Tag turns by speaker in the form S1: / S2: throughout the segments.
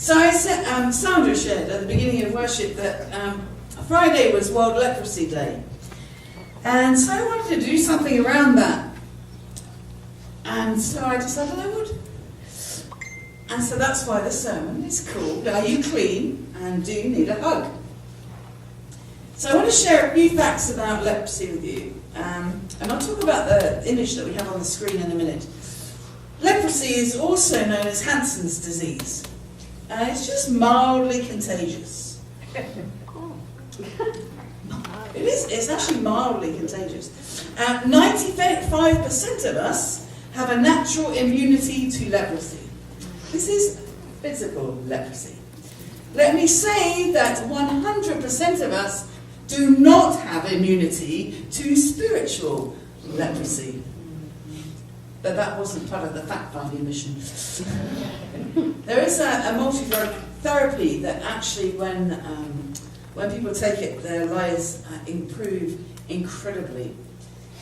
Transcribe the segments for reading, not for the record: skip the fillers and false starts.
S1: So I said, Sandra shared at the beginning of worship that Friday was World Leprosy Day. And so I wanted to do something around that. And so I decided I would. And so that's why the sermon is called, Are You Clean and Do You Need a Hug? So I want to share a few facts about leprosy with you. And I'll talk about the image that we have on the screen in a minute. Leprosy is also known as Hansen's disease. And it's just mildly contagious. It's actually mildly contagious. 95% of us have a natural immunity to leprosy. This is physical leprosy. Let me say that 100% of us do not have immunity to spiritual leprosy. But that wasn't part of the fact-finding mission. There is a multi-drug therapy that actually, when people take it, their lives improve incredibly.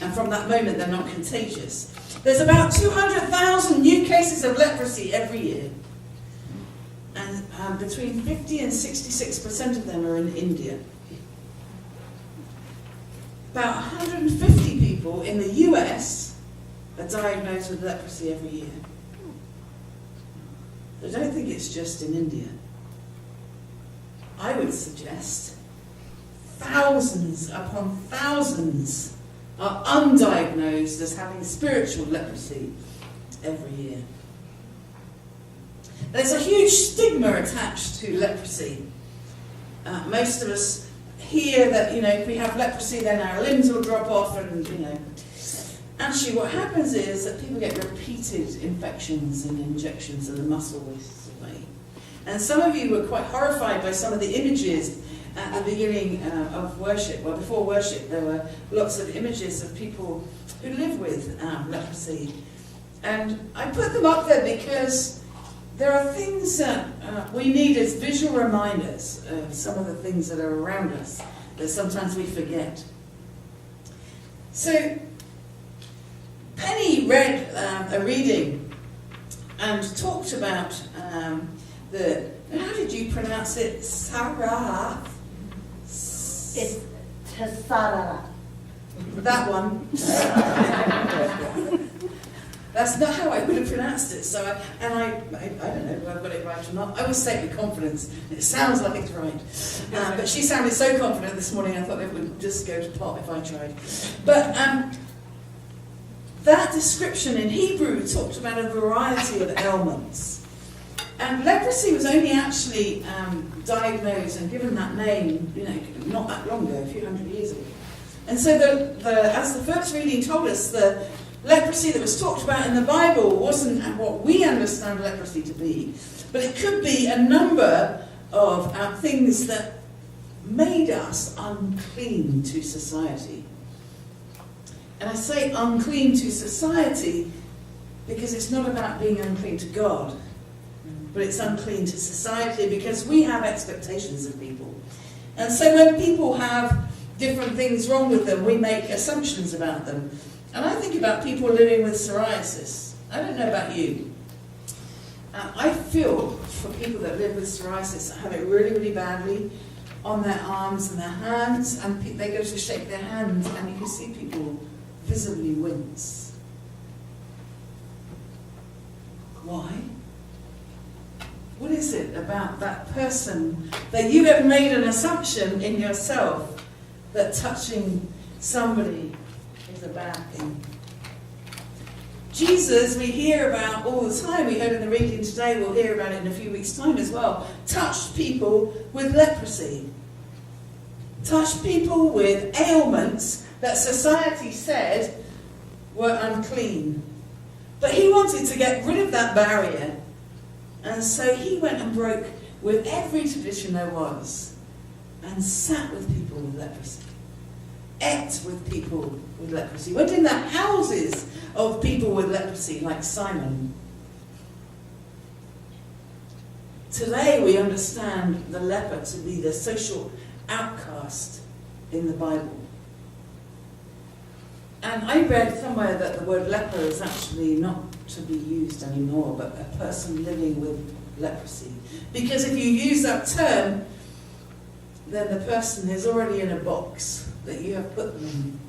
S1: And from that moment, they're not contagious. There's about 200,000 new cases of leprosy every year. And between 50 and 66% of them are in India. About 150 people in the US are diagnosed with leprosy every year. I don't think it's just in India. I would suggest thousands upon thousands are undiagnosed as having spiritual leprosy every year. There's a huge stigma attached to leprosy. Most of us hear that, if we have leprosy, then our limbs will drop off, and, Actually, what happens is that people get repeated infections and injections and the muscle wastes away. And some of you were quite horrified by some of the images at the beginning of worship. Well, before worship, there were lots of images of people who live with leprosy. And I put them up there because there are things that we need as visual reminders of some of the things that are around us that sometimes we forget. So, Penny read a reading and talked about how did you pronounce it? Sarah?
S2: It's Tesarara.
S1: That one. That's not how I would have pronounced it. So, I don't know if I've got it right or not. I always say it with confidence. It sounds like it's right. But she sounded so confident this morning, I thought it would just go to pot if I tried. But that description in Hebrew talked about a variety of ailments. And leprosy was only actually diagnosed and given that name, not that long ago, a few hundred years ago. And so as the first reading told us, the leprosy that was talked about in the Bible wasn't what we understand leprosy to be, but it could be a number of things that made us unclean to society. And I say unclean to society because it's not about being unclean to God, but it's unclean to society because we have expectations of people. And so when people have different things wrong with them, we make assumptions about them. And I think about people living with psoriasis. I don't know about you. I feel for people that live with psoriasis that have it really, really badly on their arms and their hands, and they go to shake their hands, and you can see people visibly wince. Why? What is it about that person that you have made an assumption in yourself that touching somebody is a bad thing? Jesus, we hear about all the time. We heard in the reading today, we'll hear about it in a few weeks' time as well. Touched people with leprosy. Touched people with ailments that society said were unclean. But he wanted to get rid of that barrier. And so he went and broke with every tradition there was and sat with people with leprosy. Ate with people with leprosy. Went in the houses of people with leprosy, like Simon. Today we understand the leper to be the social outcast in the Bible. And I read somewhere that the word leper is actually not to be used anymore, but a person living with leprosy. Because if you use that term, then the person is already in a box that you have put them in.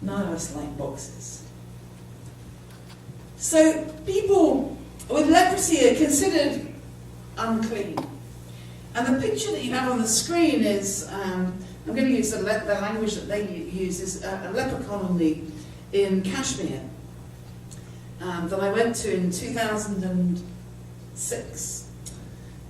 S1: None of us like boxes. So people with leprosy are considered unclean. And the picture that you have on the screen is, I'm going to use the language that they use, is a leper colony in Kashmir that I went to in 2006.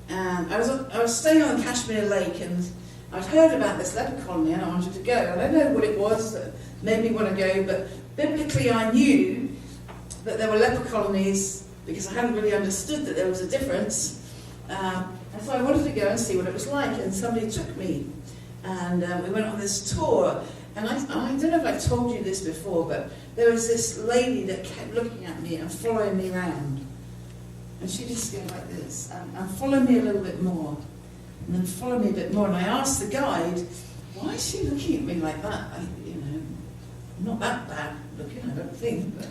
S1: And I was staying on the Kashmir Lake, and I'd heard about this leper colony and I wanted to go. I don't know what it was that made me want to go, but biblically I knew that there were leper colonies because I hadn't really understood that there was a difference. And so I wanted to go and see what it was like, and somebody took me. And we went on this tour, and I don't know if I've told you this before, but there was this lady that kept looking at me and following me around. And she just go like this, and follow me a little bit more, and then follow me a bit more. And I asked the guide, why is she looking at me like that? I'm not that bad looking, I don't think. But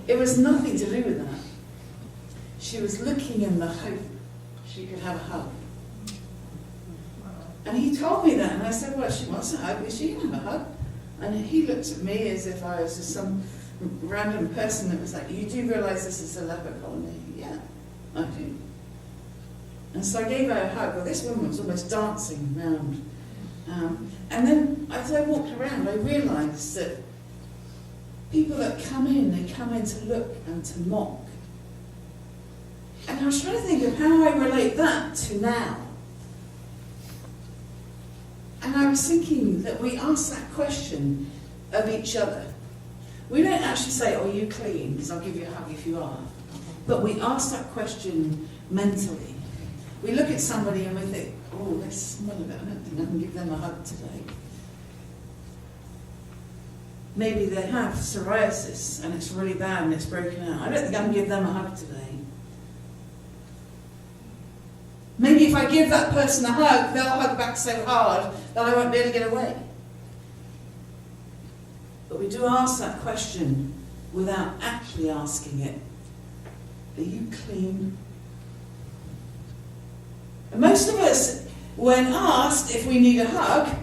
S1: it was nothing to do with that. She was looking in the hope she could have a hug. And he told me that, and I said, well, she wants a hug, is she going to have a hug? And he looked at me as if I was just some random person that was like, you do realise this is a leper colony? Yeah, I do. And so I gave her a hug. Well, this woman was almost dancing around. And then as I walked around, I realised that people that come in, they come in to look and to mock. And I was trying to think of how I relate that to now. And I was thinking that we ask that question of each other. We don't actually say, oh, are you clean? Because I'll give you a hug if you are. But we ask that question mentally. We look at somebody and we think, oh, they smell a bit. I don't think I can give them a hug today. Maybe they have psoriasis and it's really bad and it's broken out. I don't think I can give them a hug today. Maybe if I give that person a hug, they'll hug back so hard that I won't be able to get away. But we do ask that question without actually asking it. Are you clean? And most of us, when asked if we need a hug,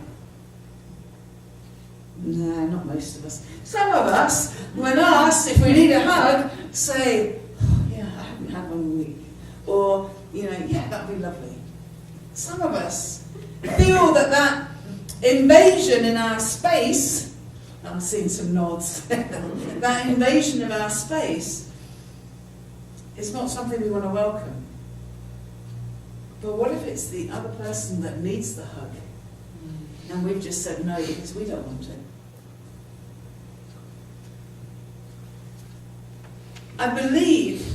S1: no, not most of us. Some of us, when asked if we need a hug, say, oh, yeah, I haven't had one in a week. Or, yeah, that'd be lovely. Some of us feel that invasion in our space, I'm seeing some nods, that invasion of our space is not something we want to welcome. But what if it's the other person that needs the hug? And we've just said no because we don't want it. I believe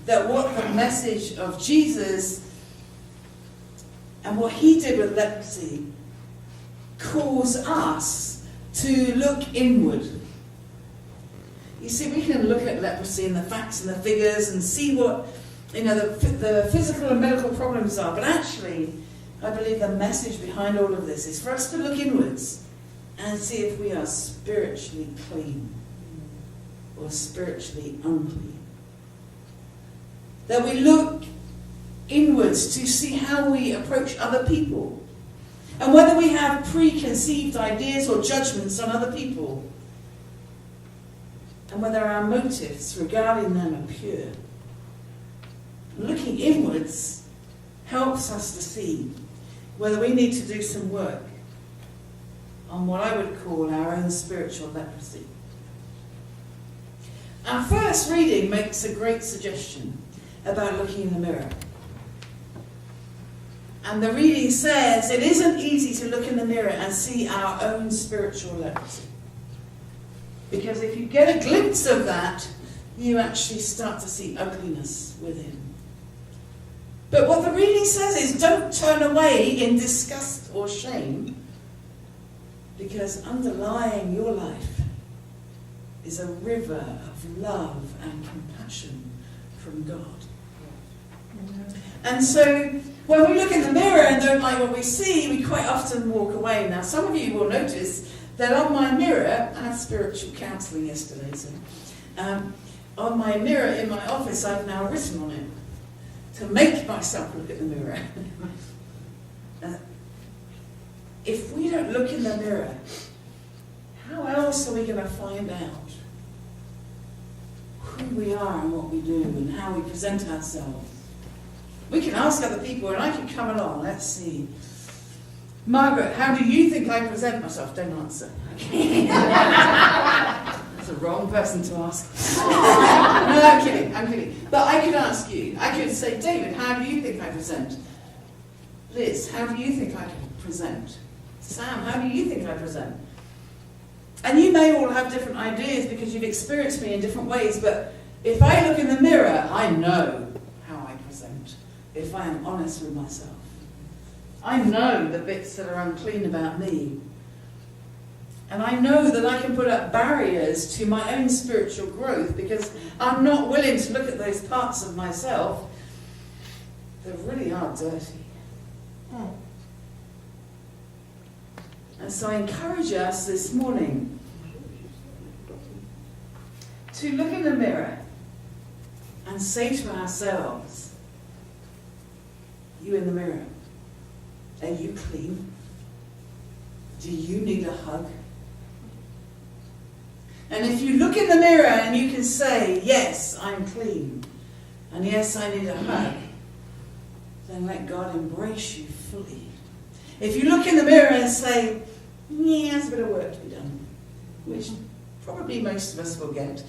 S1: that what the message of Jesus and what he did with leprosy calls us to look inward. You see, we can look at leprosy and the facts and the figures and see what the physical and medical problems are, but actually I believe the message behind all of this is for us to look inwards and see if we are spiritually clean or spiritually unclean. That we look inwards to see how we approach other people and whether we have preconceived ideas or judgments on other people and whether our motives regarding them are pure. Looking inwards helps us to see whether we need to do some work on what I would call our own spiritual leprosy. Our first reading makes a great suggestion about looking in the mirror. And the reading says it isn't easy to look in the mirror and see our own spiritual leprosy. Because if you get a glimpse of that, you actually start to see ugliness within. But what the reading says is don't turn away in disgust or shame, because underlying your life is a river of love and compassion from God. And so when we look in the mirror and don't like what we see, we quite often walk away. Now, some of you will notice Then on my mirror, I had spiritual counselling yesterday, so on my mirror in my office, I've now written on it to make myself look at the mirror. If we don't look in the mirror, how else are we going to find out who we are and what we do and how we present ourselves? We can ask other people, and I can come along. Let's see. Margaret, how do you think I present myself? Don't answer. That's a wrong person to ask. No, I'm kidding. But I could ask you. I could say, David, how do you think I present? Liz, how do you think I present? Sam, how do you think I present? And you may all have different ideas because you've experienced me in different ways, but if I look in the mirror, I know how I present, if I am honest with myself. I know the bits that are unclean about me. And I know that I can put up barriers to my own spiritual growth because I'm not willing to look at those parts of myself that really are dirty. And so I encourage us this morning to look in the mirror and say to ourselves, you in the mirror, are you clean? Do you need a hug? And if you look in the mirror and you can say, yes, I'm clean, and yes, I need a hug, then let God embrace you fully. If you look in the mirror and say, yeah, there's a bit of work to be done, which probably most of us will get,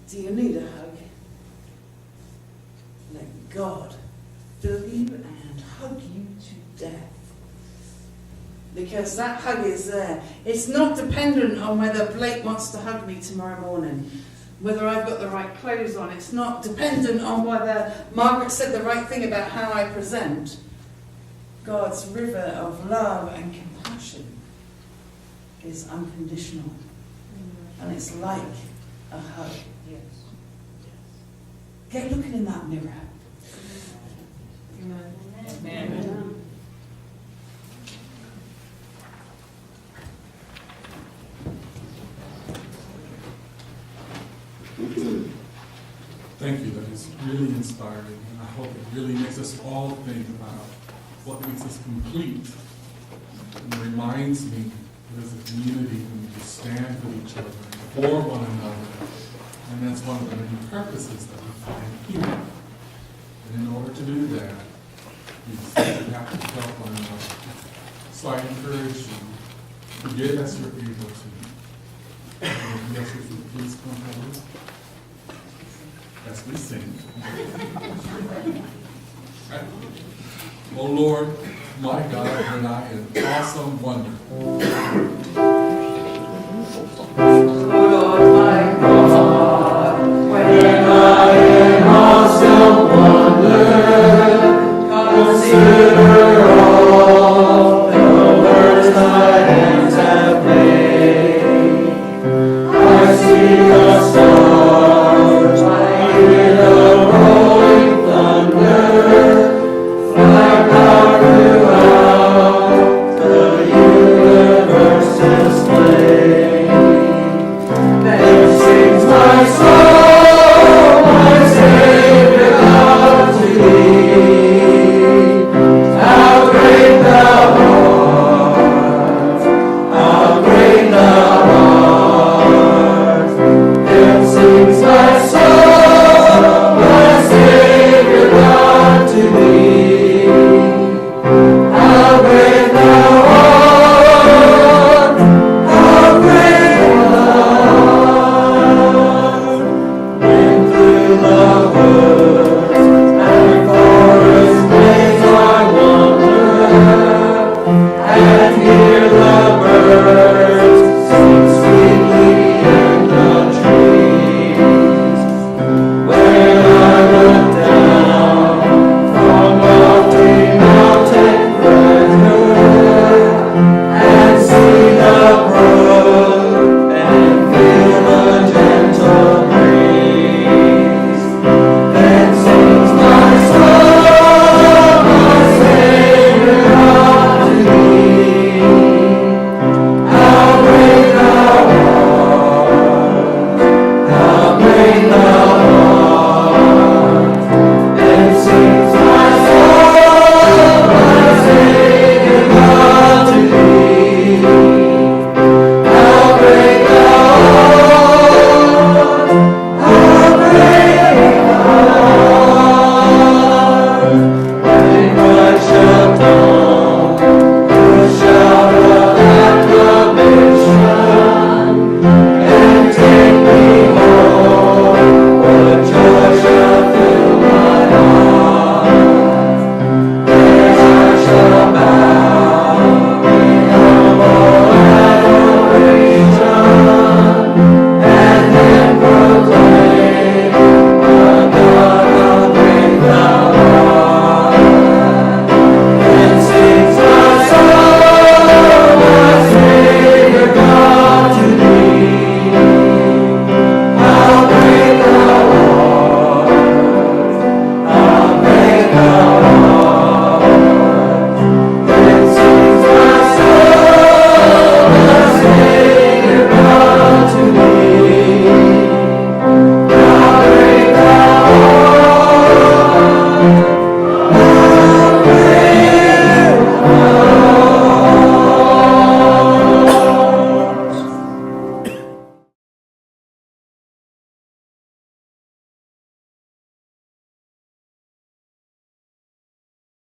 S1: do you need a hug? Let God fill you and hug you to death. Because that hug is there. It's not dependent on whether Blake wants to hug me tomorrow morning, whether I've got the right clothes on. It's not dependent on whether Margaret said the right thing about how I present. God's river of love and compassion is unconditional. And it's like a hug. Get looking in that mirror.
S3: Amen.
S2: Amen.
S4: Thank you. That is really inspiring. And I hope it really makes us all think about what makes us complete. And reminds me that as a community, we need to stand for each other, for one another. And that's one of the many purposes that we find here. And in order to do that, we have to help one another. So I encourage you to give as you're able to. Yes, if you please come forward as we sing. Oh Lord, my God, and I am awesome wonder.